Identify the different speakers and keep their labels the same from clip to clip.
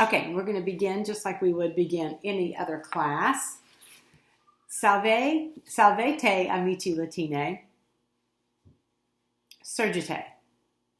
Speaker 1: Okay, we're going to begin just like we would begin any other class. Salvete, amici Latine. Surgite.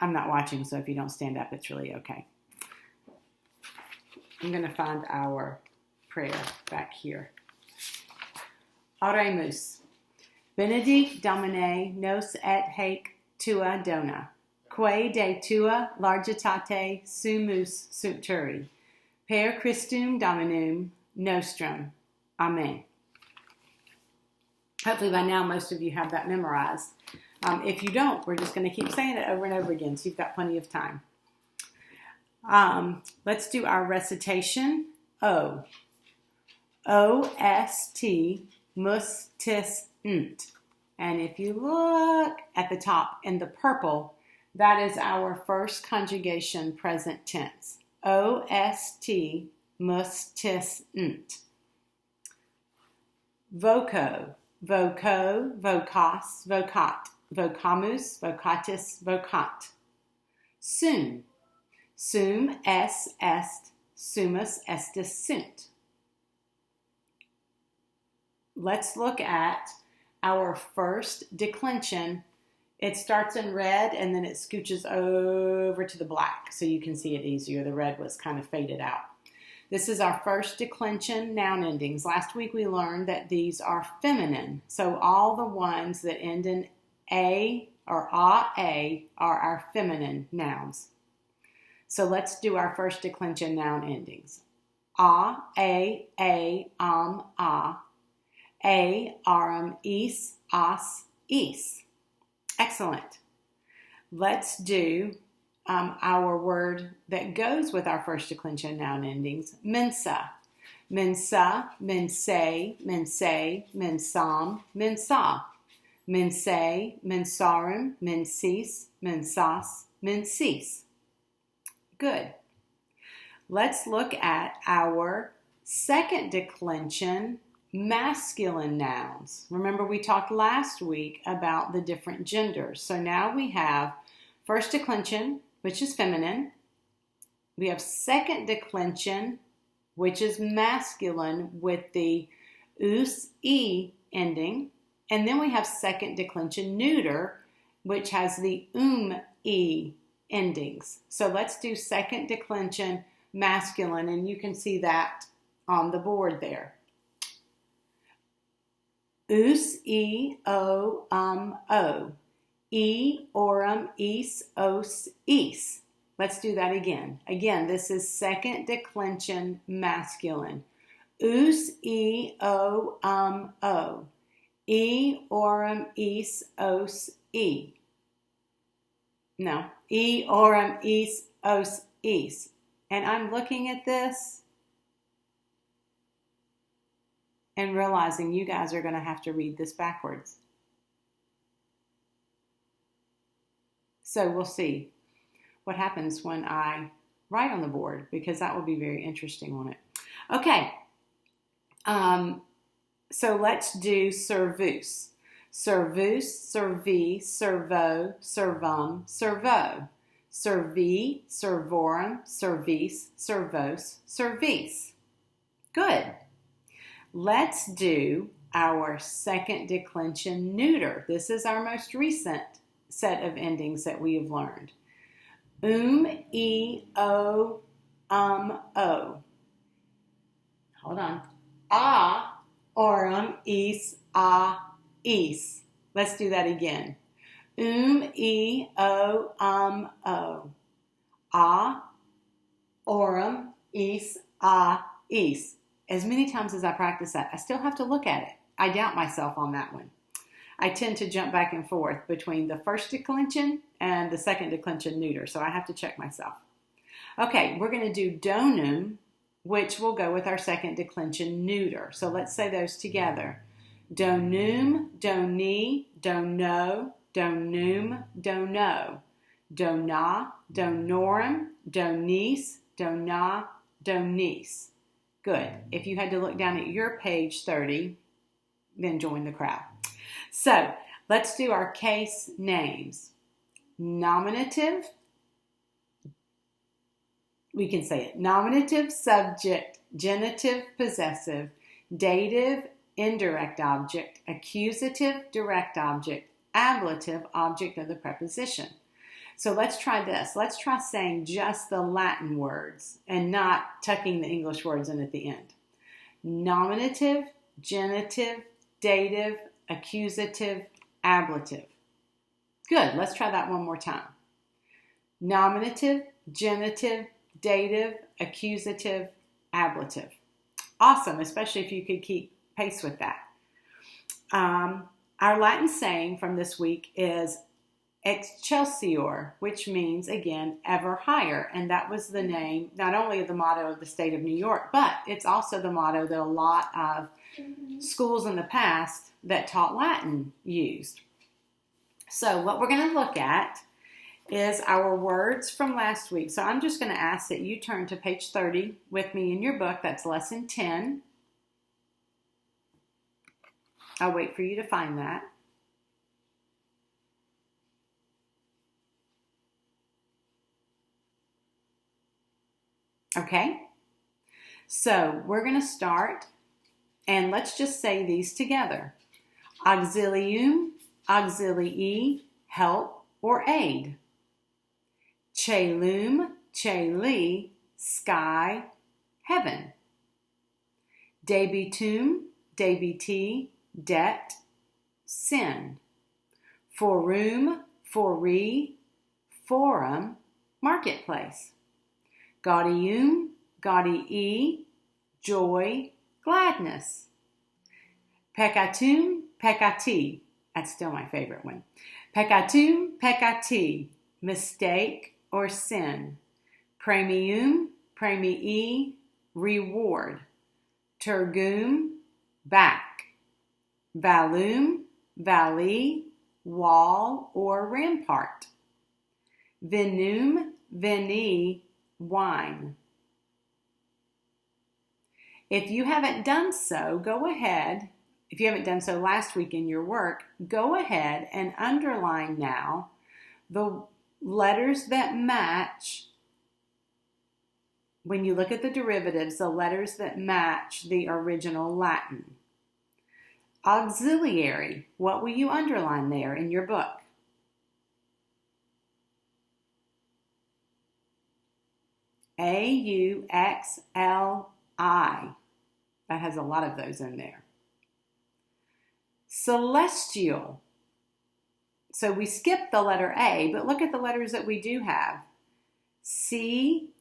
Speaker 1: I'm not watching, so if you don't stand up, it's really okay. I'm going to find our prayer back here. Oremus. Benedict Domine nos et haec tua dona, quae de tua largitate sumus sumpturi, per Christum Dominum nostrum. Amen. Hopefully by now most of you have that memorized. If you don't, we're just going to keep saying it over and over again, so you've got plenty of time. Let's do our recitation. O. O-S-T, mus, tis, nt. And if you look at the top in the purple, that is our first conjugation present tense. O-S-T, mus, tis, nt. Voco, voco, vocas, vocat, vocamus, vocatis, vocant. Sum, sum es est, sumus estis sunt. Let's look at our first declension. It starts in red and then it scooches over to the black so you can see it easier. The red was kind of faded out. This is our first declension noun endings. Last week we learned that these are feminine. So all the ones that end in A or A are our feminine nouns. So let's do our first declension noun endings. A, arum, is, as, is. Excellent. Let's do our word that goes with our first declension noun endings. Mensa. Mensa, mensae, mensae, mensam, mensa. Mensae, mensarum, mensis, mensas, mensis. Good. Let's look at our second declension masculine nouns. Remember we talked last week about the different genders. So now we have first declension, which is feminine. We have second declension, which is masculine with the us, e ending. And then we have second declension neuter, which has the e endings. So let's do second declension masculine, and you can see that on the board there. Us, e, o, o. E, orum, is, os, is. Let's do that again. Again, this is second declension masculine. Us, e, o, o. E, orum, is, os, e. No. E, orum, is, os, is. And I'm looking at this and realizing you guys are going to have to read this backwards. So we'll see what happens when I write on the board, because that will be very interesting, won't it? Okay. So let's do servus. Servus, servi, servo, servum, servo. Servi, servorum, servis, servos, servis. Good. Let's do our second declension neuter. This is our most recent set of endings that we have learned. E, o, o. Hold on. A, orum, is, is. Let's do that again. E, o, o. A, orum, is, is. As many times as I practice that, I still have to look at it. I doubt myself on that one. I tend to jump back and forth between the first declension and the second declension neuter, so I have to check myself. Okay, we're going to do donum, which will go with our second declension neuter. So let's say those together. Donum, doni, dono, donum, dono. Dona, donorum, donis, dona, donis. Good. If you had to look down at your page 30, then join the crowd. So let's do our case names. Nominative, We can say it. Nominative, subject, genitive, possessive, dative, indirect object, accusative, direct object, ablative, object of the preposition. So let's try this. Let's try saying just the Latin words and not tucking the English words in at the end. Nominative, genitive, dative, accusative, ablative. Good. Let's try that one more time. Nominative, genitive, dative, accusative, ablative. Awesome, especially if you could keep pace with that. Our Latin saying from this week is Excelsior, which means, again, ever higher. And that was the name, not only of the motto of the state of New York, but it's also the motto that a lot of schools in the past that taught Latin used. So what we're going to look at is our words from last week. So I'm just going to ask that you turn to page 30 with me in your book. That's lesson 10. I'll wait for you to find that. Okay, so we're going to start, and let's just say these together. Auxilium, auxilii, help or aid. Caelum, caeli, sky, heaven. Debitum, debiti, debt, sin. Forum, fori, forum, marketplace. Gaudium, gaudii, joy, gladness. Peccatum, peccati. That's still my favorite one. Peccatum, peccati, mistake or sin. Premium, premii, reward. Tergum, back. Valum, valley, wall or rampart. Vinum, vini, wine. If you haven't done so, go ahead. If you haven't done so last week in your work, go ahead and underline now the letters that match. When you look at the derivatives, the letters that match the original Latin. Auxiliary, what will you underline there in your book? Auxli. That has a lot of those in there. Celestial. So we skip the letter A, but look at the letters that we do have. C-E-L.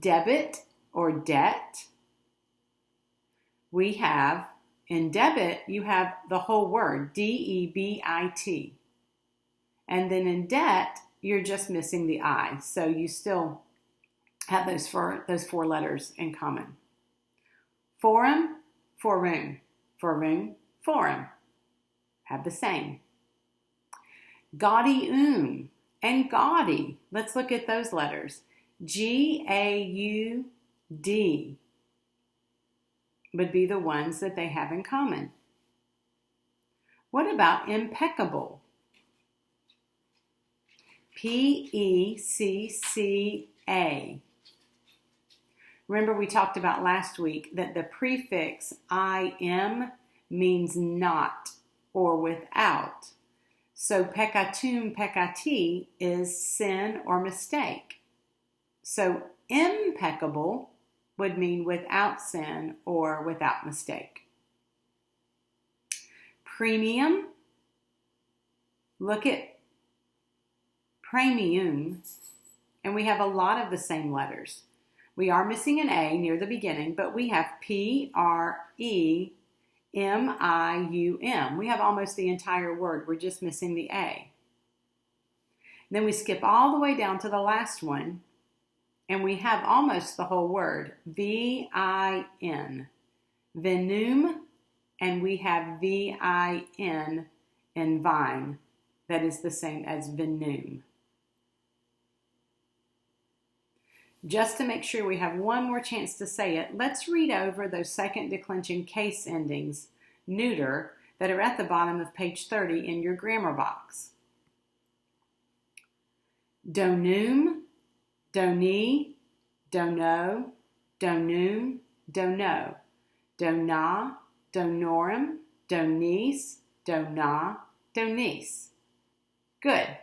Speaker 1: Debit or debt. We have, in debit, you have the whole word, D-E-B-I-T. And then in debt, you're just missing the I. So you still have those four letters in common. Forum, forum. Forum, forum. Have the same. Gaudium and gaudy. Let's look at those letters. G-A-U-D would be the ones that they have in common. What about impeccable? P-E-C-C-A. Remember we talked about last week that the prefix I-M means not or without. So peccatum, peccati is sin or mistake. So impeccable would mean without sin or without mistake. Premium, look at premium, and we have a lot of the same letters. We are missing an A near the beginning, but we have P-R-E-M-I-U-M. We have almost the entire word. We're just missing the A. Then we skip all the way down to the last one, and we have almost the whole word. V-I-N. Venum, and we have V-I-N in vine. That is the same as venum. Just to make sure we have one more chance to say it, let's read over those second declension case endings, neuter, that are at the bottom of page 30 in your grammar box. Donum, doni, dono, donum, dono, dona, donorum, donice, dona, donice. Good.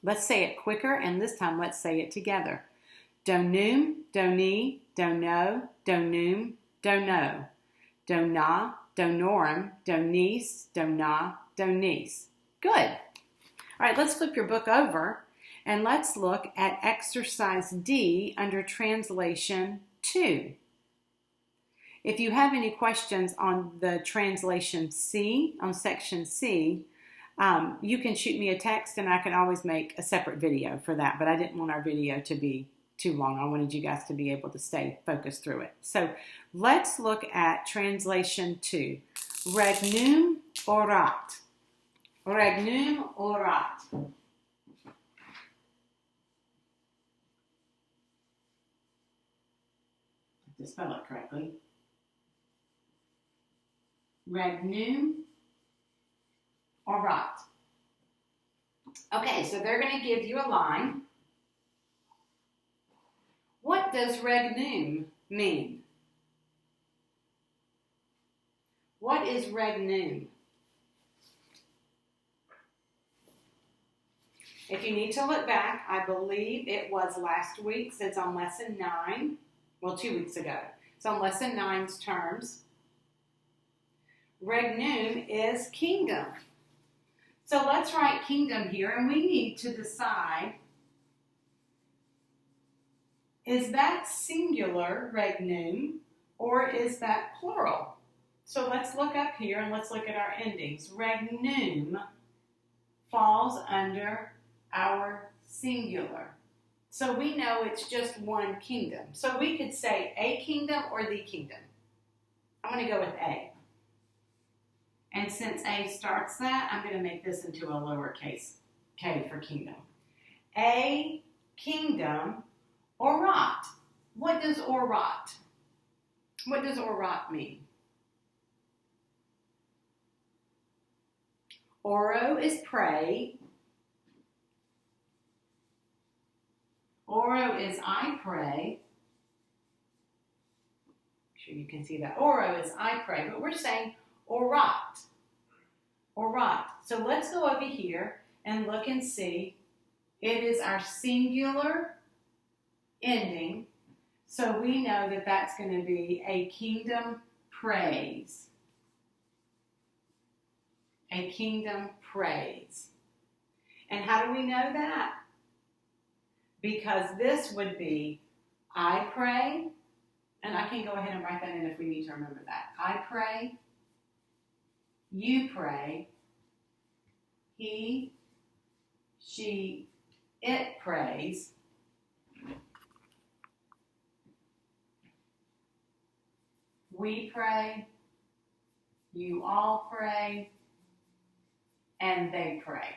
Speaker 1: Let's say it quicker, and this time let's say it together. Donum, doni, dono, donum, dono, dona, donorum, donice, dona, donice. Good. All right, let's flip your book over and let's look at exercise D under translation 2. If you have any questions on the translation C, on section C, you can shoot me a text and I can always make a separate video for that, but I didn't want our video to be too long. I wanted you guys to be able to stay focused through it. So let's look at translation 2. Regnum orat. Regnum orat. I have to spell it correctly. Regnum orat. Okay, so they're going to give you a line. What does regnum mean? What is regnum? If you need to look back, I believe it was last week's. It's on lesson 9. Well, 2 weeks ago. It's on lesson 9's terms. Regnum is kingdom. So let's write kingdom here, and we need to decide, is that singular regnum or is that plural? So let's look up here and let's look at our endings. Regnum falls under our singular. So we know it's just one kingdom. So we could say a kingdom or the kingdom. I'm going to go with A. And since A starts that, I'm going to make this into a lowercase k for kingdom. A kingdom orat. What does orat? What does orat mean? Oro is pray. Oro is I pray. Make sure you can see that. Oro is I pray, but we're saying orat. Orat. So let's go over here and look and see. It is our singular ending. So we know that that's going to be a kingdom praise. A kingdom praise. And how do we know that? Because this would be I pray, and I can go ahead and write that in if we need to remember that. I pray, you pray, he, she, it prays, we pray, you all pray, and they pray.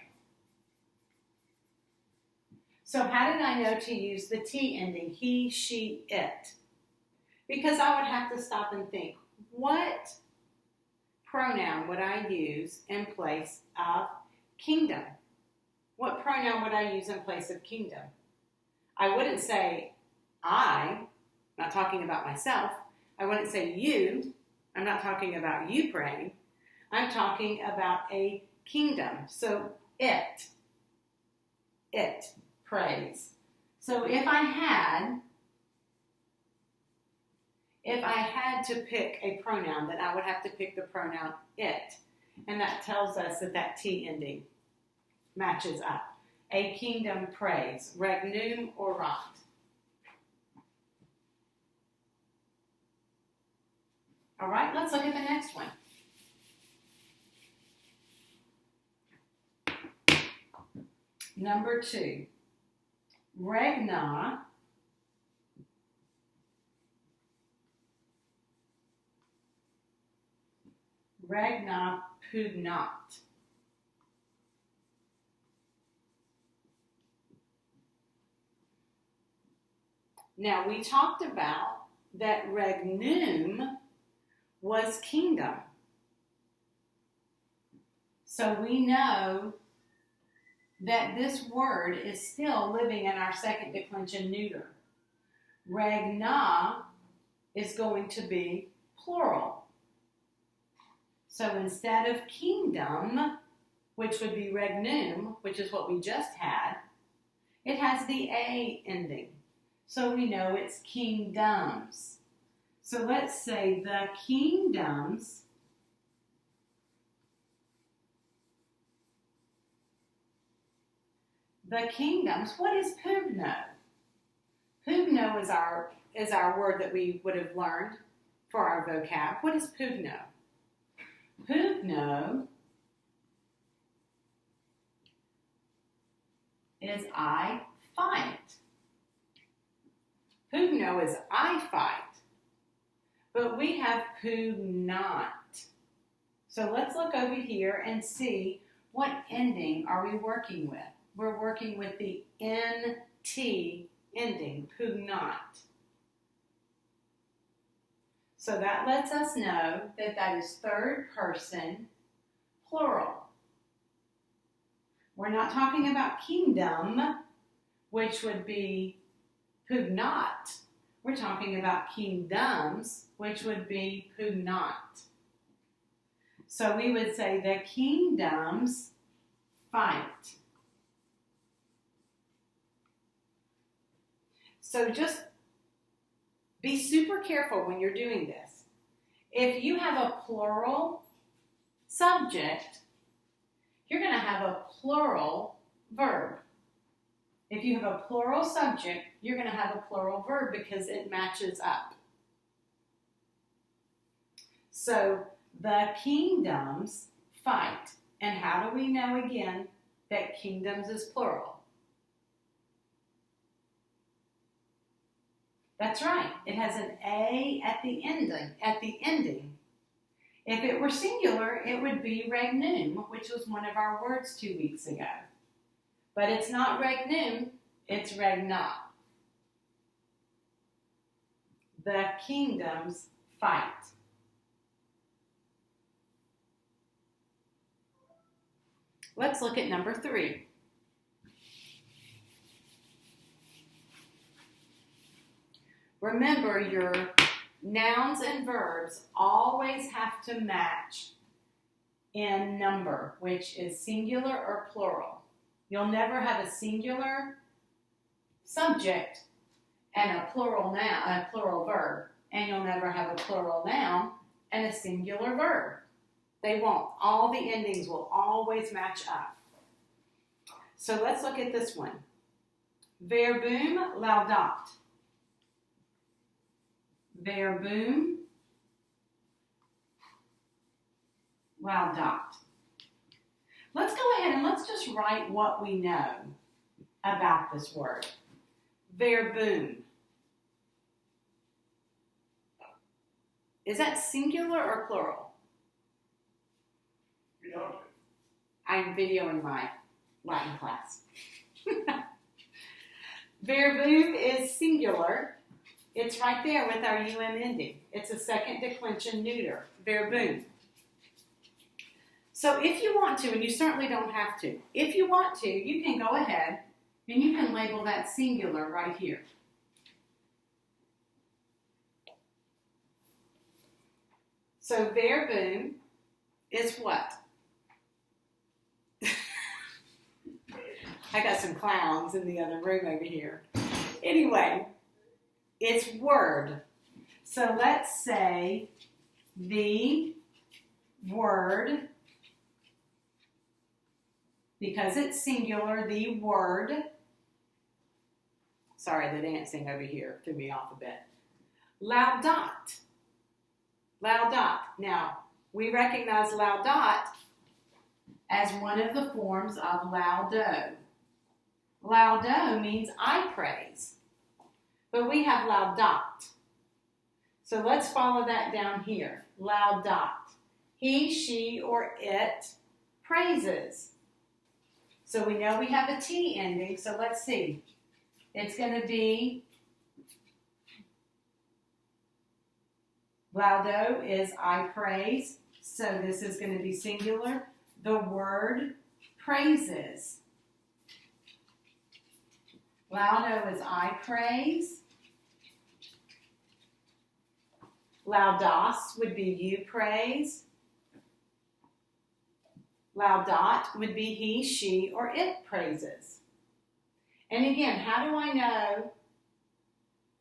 Speaker 1: So how did I know to use the T ending, he, she, it? Because I would have to stop and think, what pronoun would I use in place of kingdom? What pronoun would I use in place of kingdom? I wouldn't say I, not talking about myself. I wouldn't say you, I'm not talking about you praying. I'm talking about a kingdom. So it prays. So if I had to pick a pronoun, then I would have to pick the pronoun it. And that tells us that that T ending matches up. A kingdom prays. Regnum orat. All right, let's look at the next one. Number 2. Regna pugnat. Now, we talked about that regnum was kingdom. So we know that this word is still living in our second declension neuter. Regna is going to be plural. So instead of kingdom, which would be regnum, which is what we just had, it has the A ending. So we know it's kingdoms. So let's say the kingdoms what is pugno? Pugno is our word that we would have learned for our vocab. What is pugno? Pugno is I fight. Pugno is I fight. But we have pugnot. So let's look over here and see what ending are we working with. We're working with the NT ending, pugnot. So that lets us know that that is third person plural. We're not talking about kingdom, which would be pugnot. We're talking about kingdoms, which would be pugnot. So we would say the kingdoms fight. So just be super careful when you're doing this. If you have a plural subject, you're going to have a plural verb. If you have a plural subject, you're going to have a plural verb because it matches up. So the kingdoms fight. And how do we know again that kingdoms is plural? That's right. It has an A at the ending. If it were singular, it would be regnum, which was one of our words 2 weeks ago. But it's not regnum, it's regna. The kingdoms fight. Let's look at number 3. Remember, your nouns and verbs always have to match in number, which is singular or plural. You'll never have a singular subject and a plural noun, a plural verb, and you'll never have a plural noun and a singular verb. They won't. All the endings will always match up. So let's look at this one. Verbum laudat. Verbum laudat. Let's go ahead and let's just write what we know about this word. Verbum. Is that singular or plural? I'm videoing my Latin class. Verbum is singular. It's right there with our UM ending. It's a second declension neuter. Verbum. So if you want to, and you certainly don't have to, if you want to, you can go ahead and you can label that singular right here. So verbum is what? I got some clowns in the other room over here. Anyway, it's word. So let's say the word, because it's singular, the word, sorry, the dancing over here threw me off a bit. Laudat. Laudat. Now, we recognize laudat as one of the forms of laudo. Laudo means I praise, but we have laudat. So let's follow that down here. Laudat. He, she, or it praises. So we know we have a T ending, so let's see. It's going to be, laudo is I praise, so this is going to be singular. The word praises. Laudo is I praise. Laudos would be you praise. Laudot would be he, she, or it praises. And again, how do I know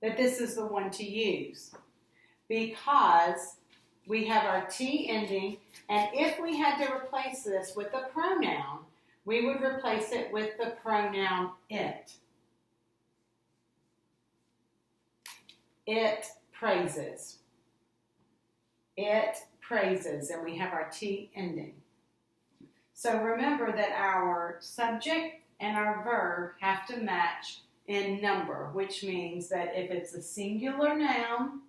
Speaker 1: that this is the one to use? Because we have our T ending, and if we had to replace this with a pronoun, we would replace it with the pronoun it. It praises. It praises, and we have our T ending. So remember that our subject and our verb have to match in number, which means that if it's a singular noun,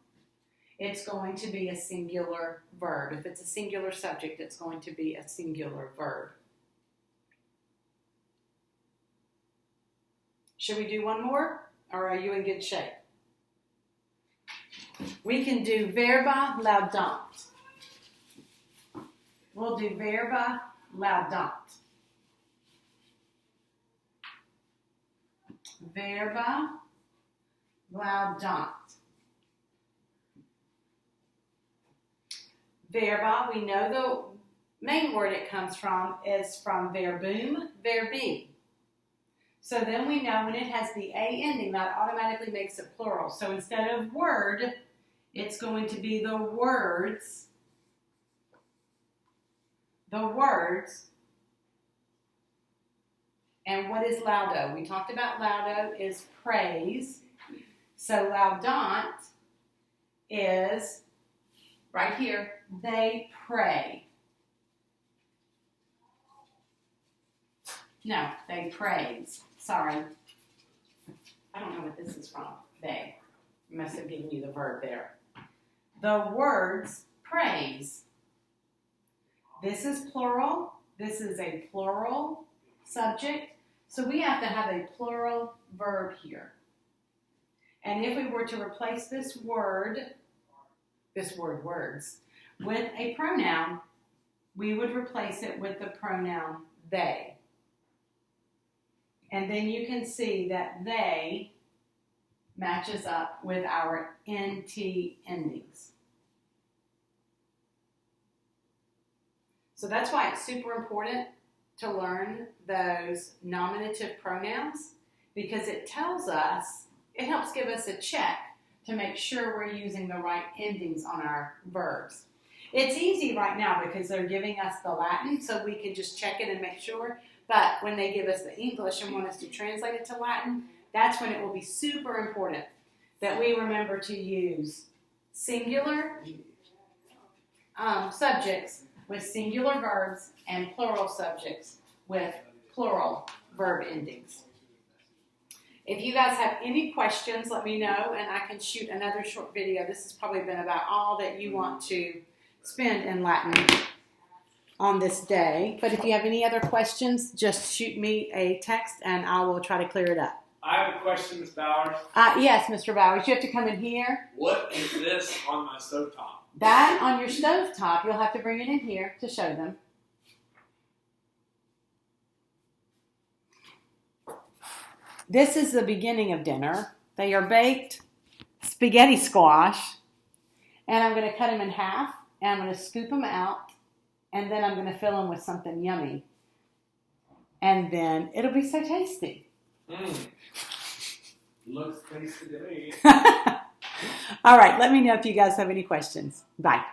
Speaker 1: it's going to be a singular verb. If it's a singular subject, it's going to be a singular verb. Should we do one more, or are you in good shape? We can do verba laudant. We'll do verba laudant. Verba laudant. Verba, we know the main word it comes from is from verbum, verbi. So then we know when it has the A ending, that automatically makes it plural. So instead of word, it's going to be the words. The words. And what is laudo? We talked about laudo is praise. So laudant is right here, they pray. No, they praise. Sorry. I don't know what this is from. They. Must have given you the verb there. The words praise. This is plural. This is a plural subject. So we have to have a plural verb here. And if we were to replace this word words, with a pronoun, we would replace it with the pronoun they. And then you can see that they matches up with our NT endings. So that's why it's super important to learn those nominative pronouns, because it tells us, it helps give us a check to make sure we're using the right endings on our verbs. It's easy right now because they're giving us the Latin, so we can just check it and make sure. But when they give us the English and want us to translate it to Latin, that's when it will be super important that we remember to use singular subjects with singular verbs and plural subjects with plural verb endings. If you guys have any questions, let me know, and I can shoot another short video. This has probably been about all that you want to spend in Latin on this day. But if you have any other questions, just shoot me a text, and I will try to clear it up.
Speaker 2: I have a question, Ms. Bowers.
Speaker 1: Yes, Mr. Bowers, you have to come in here.
Speaker 2: What is this on my stovetop?
Speaker 1: That on your stovetop, you'll have to bring it in here to show them. This is the beginning of dinner. They are baked spaghetti squash, and I'm going to cut them in half, and I'm going to scoop them out, and then I'm going to fill them with something yummy. And then it'll be so tasty.
Speaker 2: Looks tasty to me.
Speaker 1: All right, let me know if you guys have any questions. Bye.